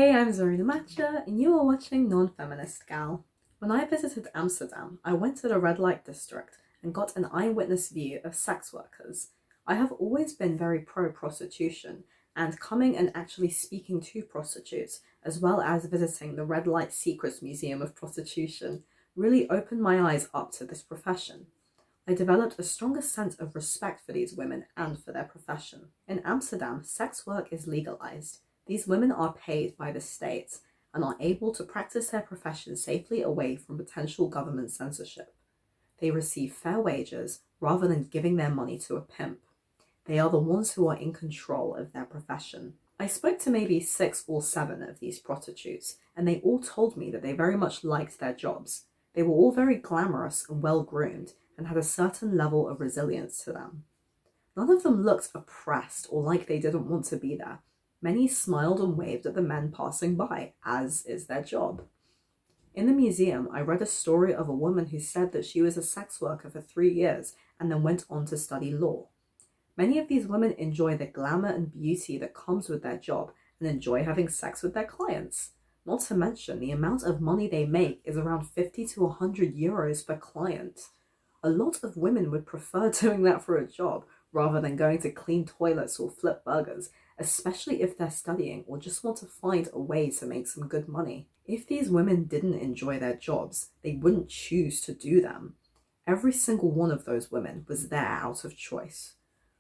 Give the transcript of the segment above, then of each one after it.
Hey, I'm Zorina Matcha, and you are watching Non-Feminist Gal. When I visited Amsterdam, I went to the red light district and got an eyewitness view of sex workers. I have always been very pro-prostitution, and coming and actually speaking to prostitutes, as well as visiting the Red Light Secrets Museum of Prostitution, really opened my eyes up to this profession. I developed a stronger sense of respect for these women and for their profession. In Amsterdam, sex work is legalized. These women are paid by the state and are able to practice their profession safely away from potential government censorship. They receive fair wages rather than giving their money to a pimp. They are the ones who are in control of their profession. I spoke to maybe 6 or 7 of these prostitutes, and they all told me that they very much liked their jobs. They were all very glamorous and well-groomed and had a certain level of resilience to them. None of them looked oppressed or like they didn't want to be there. Many smiled and waved at the men passing by, as is their job. In the museum, I read a story of a woman who said that she was a sex worker for 3 years and then went on to study law. Many of these women enjoy the glamour and beauty that comes with their job and enjoy having sex with their clients. Not to mention, the amount of money they make is around 50 to 100 euros per client. A lot of women would prefer doing that for a job rather than going to clean toilets or flip burgers, especially if they're studying or just want to find a way to make some good money. If these women didn't enjoy their jobs, they wouldn't choose to do them. Every single one of those women was there out of choice.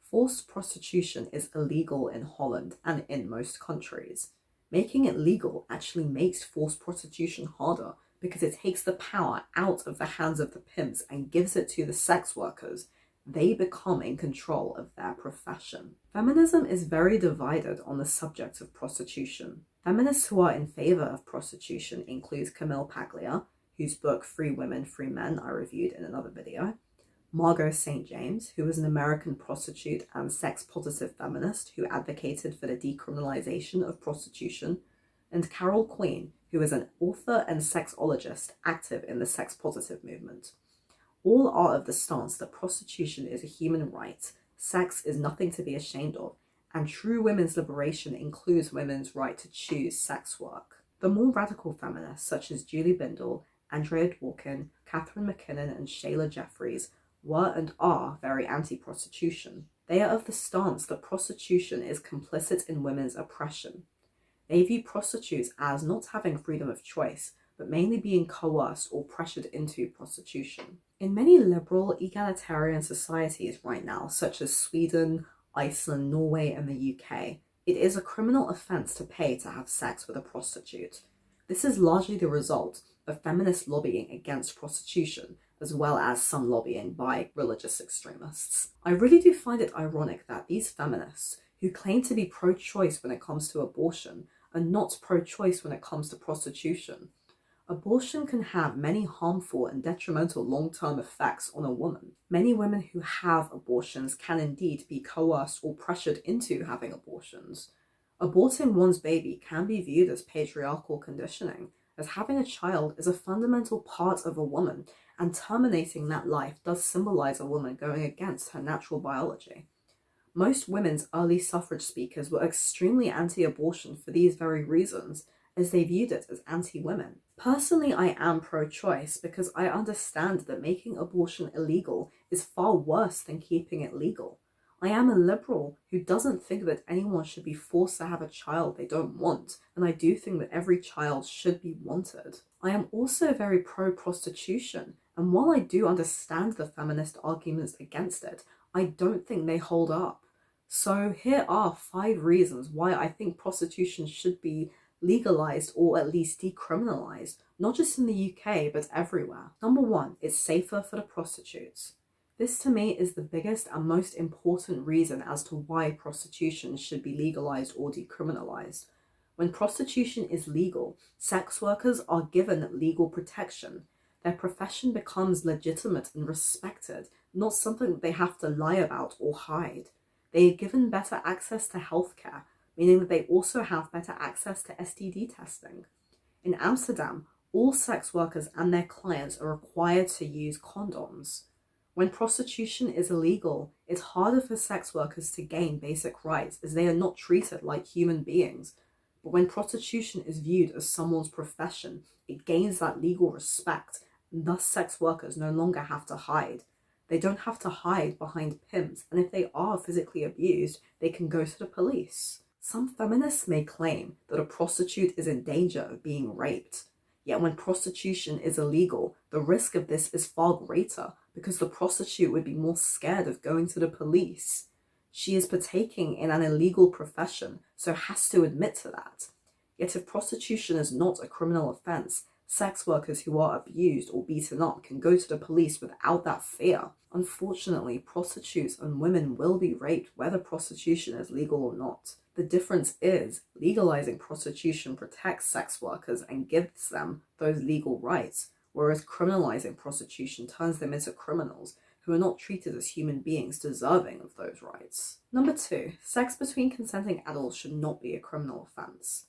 Forced prostitution is illegal in Holland and in most countries. Making it legal actually makes forced prostitution harder because it takes the power out of the hands of the pimps and gives it to the sex workers. They become in control of their profession. Feminism is very divided on the subject of prostitution. Feminists who are in favor of prostitution include Camille Paglia, whose book Free Women, Free Men I reviewed in another video, Margot St. James, who is an American prostitute and sex-positive feminist who advocated for the decriminalization of prostitution, and Carol Queen, who is an author and sexologist active in the sex-positive movement. All are of the stance that prostitution is a human right, sex is nothing to be ashamed of, and true women's liberation includes women's right to choose sex work. The more radical feminists, such as Julie Bindel, Andrea Dworkin, Catherine McKinnon, and Shayla Jeffries, were and are very anti-prostitution. They are of the stance that prostitution is complicit in women's oppression. They view prostitutes as not having freedom of choice, but mainly being coerced or pressured into prostitution. In many liberal, egalitarian societies right now, such as Sweden, Iceland, Norway, and the UK, it is a criminal offence to pay to have sex with a prostitute. This is largely the result of feminist lobbying against prostitution, as well as some lobbying by religious extremists. I really do find it ironic that these feminists, who claim to be pro-choice when it comes to abortion, are not pro-choice when it comes to prostitution. Abortion can have many harmful and detrimental long-term effects on a woman. Many women who have abortions can indeed be coerced or pressured into having abortions. Aborting one's baby can be viewed as patriarchal conditioning, as having a child is a fundamental part of a woman, and terminating that life does symbolize a woman going against her natural biology. Most women's early suffrage speakers were extremely anti-abortion for these very reasons, as they viewed it as anti-women. Personally, I am pro-choice because I understand that making abortion illegal is far worse than keeping it legal. I am a liberal who doesn't think that anyone should be forced to have a child they don't want, and I do think that every child should be wanted. I am also very pro-prostitution, and while I do understand the feminist arguments against it, I don't think they hold up. So here are 5 reasons why I think prostitution should be legalized or at least decriminalized, not just in the UK, but everywhere. Number 1, it's safer for the prostitutes. This to me is the biggest and most important reason as to why prostitution should be legalized or decriminalized. When prostitution is legal, sex workers are given legal protection. Their profession becomes legitimate and respected, not something that they have to lie about or hide. They are given better access to healthcare, meaning that they also have better access to STD testing. In Amsterdam, all sex workers and their clients are required to use condoms. When prostitution is illegal, it's harder for sex workers to gain basic rights as they are not treated like human beings. But when prostitution is viewed as someone's profession, it gains that legal respect, and thus sex workers no longer have to hide. They don't have to hide behind pimps, and if they are physically abused, they can go to the police. Some feminists may claim that a prostitute is in danger of being raped. Yet when prostitution is illegal, the risk of this is far greater because the prostitute would be more scared of going to the police. She is partaking in an illegal profession, so has to admit to that. Yet if prostitution is not a criminal offence, sex workers who are abused or beaten up can go to the police without that fear. Unfortunately, prostitutes and women will be raped whether prostitution is legal or not. The difference is, legalizing prostitution protects sex workers and gives them those legal rights, whereas criminalizing prostitution turns them into criminals who are not treated as human beings deserving of those rights. Number 2, sex between consenting adults should not be a criminal offence.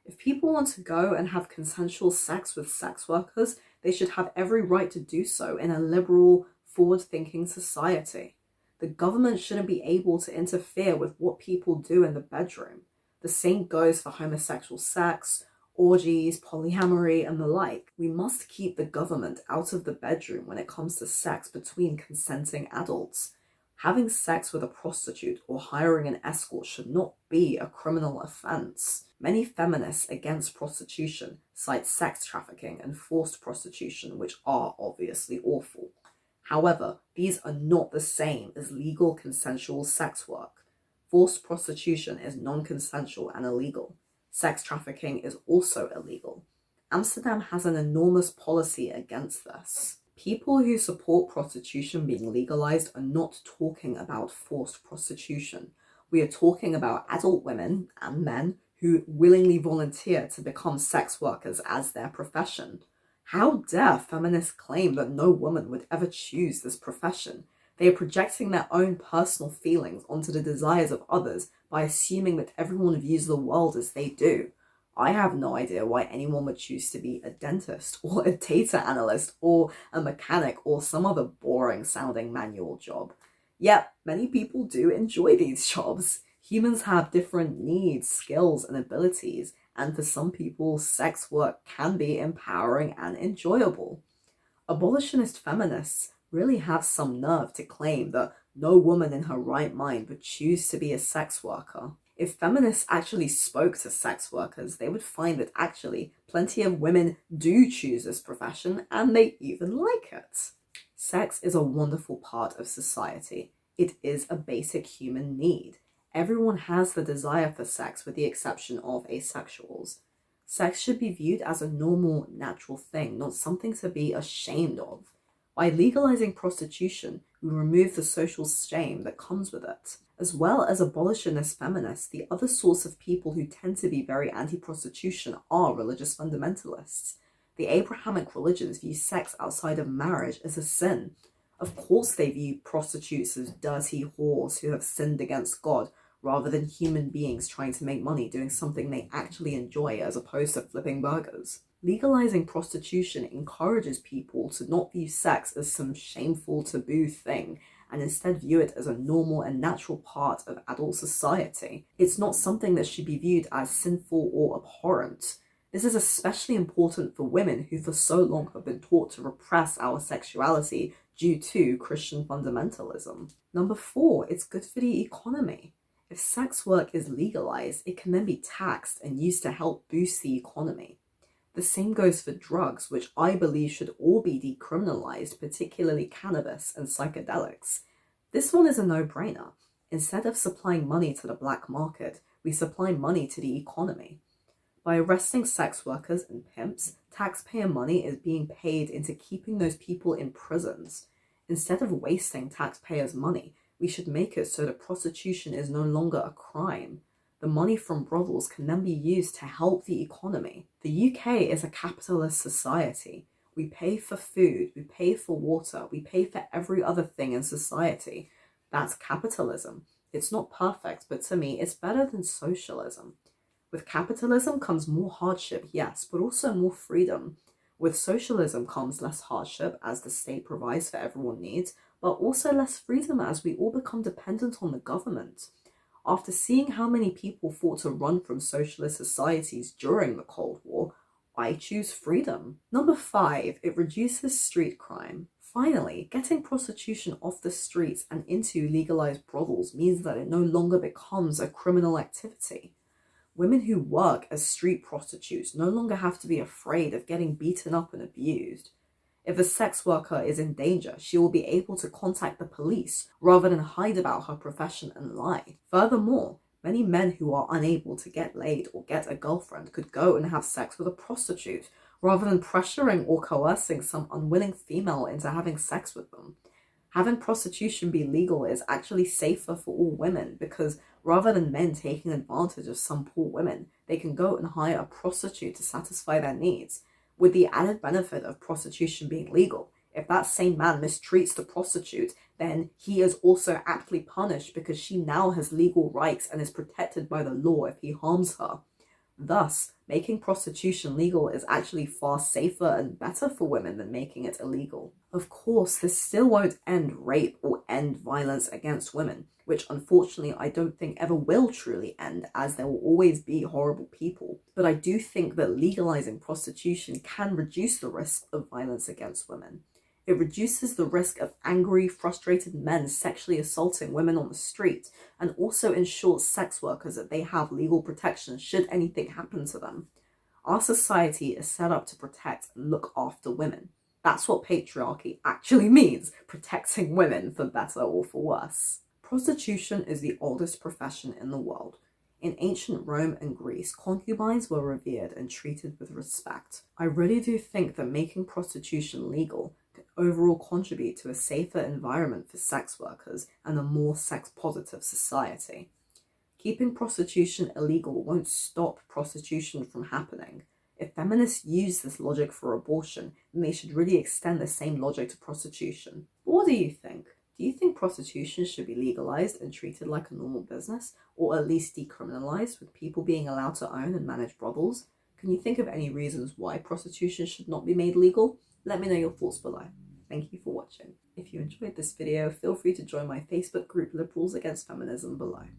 If people want to go and have consensual sex with sex workers, they should have every right to do so in a liberal, forward-thinking society. The government shouldn't be able to interfere with what people do in the bedroom. The same goes for homosexual sex, orgies, polyamory, and the like. We must keep the government out of the bedroom when it comes to sex between consenting adults. Having sex with a prostitute or hiring an escort should not be a criminal offence. Many feminists against prostitution cite sex trafficking and forced prostitution, which are obviously awful. However, these are not the same as legal consensual sex work. Forced prostitution is non-consensual and illegal. Sex trafficking is also illegal. Amsterdam has an enormous policy against this. People who support prostitution being legalized are not talking about forced prostitution. We are talking about adult women and men who willingly volunteer to become sex workers as their profession. How dare feminists claim that no woman would ever choose this profession? They are projecting their own personal feelings onto the desires of others by assuming that everyone views the world as they do. I have no idea why anyone would choose to be a dentist or a data analyst or a mechanic or some other boring sounding manual job. Yet, many people do enjoy these jobs. Humans have different needs, skills, and abilities, and for some people, sex work can be empowering and enjoyable. Abolitionist feminists really have some nerve to claim that no woman in her right mind would choose to be a sex worker. If feminists actually spoke to sex workers, they would find that actually plenty of women do choose this profession and they even like it. Sex is a wonderful part of society. It is a basic human need. Everyone has the desire for sex with the exception of asexuals. Sex should be viewed as a normal, natural thing, not something to be ashamed of. By legalizing prostitution, we remove the social shame that comes with it. As well as abolitionist feminists, the other source of people who tend to be very anti-prostitution are religious fundamentalists. The Abrahamic religions view sex outside of marriage as a sin. Of course they view prostitutes as dirty whores who have sinned against God, rather than human beings trying to make money doing something they actually enjoy as opposed to flipping burgers. Legalizing prostitution encourages people to not view sex as some shameful taboo thing, and instead view it as a normal and natural part of adult society. It's not something that should be viewed as sinful or abhorrent. This is especially important for women who for so long have been taught to repress our sexuality due to Christian fundamentalism. Number 4, it's good for the economy. If sex work is legalized, it can then be taxed and used to help boost the economy. The same goes for drugs, which I believe should all be decriminalized, particularly cannabis and psychedelics. This one is a no-brainer. Instead of supplying money to the black market, we supply money to the economy. By arresting sex workers and pimps, taxpayer money is being paid into keeping those people in prisons. Instead of wasting taxpayers' money, we should make it so that prostitution is no longer a crime. The money from brothels can then be used to help the economy. The UK is a capitalist society. We pay for food, we pay for water, we pay for every other thing in society. That's capitalism. It's not perfect, but to me, it's better than socialism. With capitalism comes more hardship, yes, but also more freedom. With socialism comes less hardship as the state provides for everyone's needs, but also less freedom as we all become dependent on the government. After seeing how many people fought to run from socialist societies during the Cold War, I choose freedom. Number 5, it reduces street crime. Finally, getting prostitution off the streets and into legalized brothels means that it no longer becomes a criminal activity. Women who work as street prostitutes no longer have to be afraid of getting beaten up and abused. If a sex worker is in danger, she will be able to contact the police rather than hide about her profession and lie. Furthermore, many men who are unable to get laid or get a girlfriend could go and have sex with a prostitute, rather than pressuring or coercing some unwilling female into having sex with them. Having prostitution be legal is actually safer for all women because rather than men taking advantage of some poor women, they can go and hire a prostitute to satisfy their needs. With the added benefit of prostitution being legal, if that same man mistreats the prostitute, then he is also aptly punished because she now has legal rights and is protected by the law if he harms her. Thus, making prostitution legal is actually far safer and better for women than making it illegal. Of course, this still won't end rape or end violence against women, which unfortunately I don't think ever will truly end, as there will always be horrible people. But I do think that legalizing prostitution can reduce the risk of violence against women. It reduces the risk of angry, frustrated men sexually assaulting women on the street, and also ensures sex workers that they have legal protection should anything happen to them. Our society is set up to protect and look after women. That's what patriarchy actually means, protecting women for better or for worse. Prostitution is the oldest profession in the world. In ancient Rome and Greece, concubines were revered and treated with respect. I really do think that making prostitution legal can overall contribute to a safer environment for sex workers and a more sex-positive society. Keeping prostitution illegal won't stop prostitution from happening. If feminists use this logic for abortion, then they should really extend the same logic to prostitution. But what do you think? Do you think prostitution should be legalized and treated like a normal business, or at least decriminalised, with people being allowed to own and manage brothels? Can you think of any reasons why prostitution should not be made legal? Let me know your thoughts below. Thank you for watching. If you enjoyed this video, feel free to join my Facebook group Liberals Against Feminism below.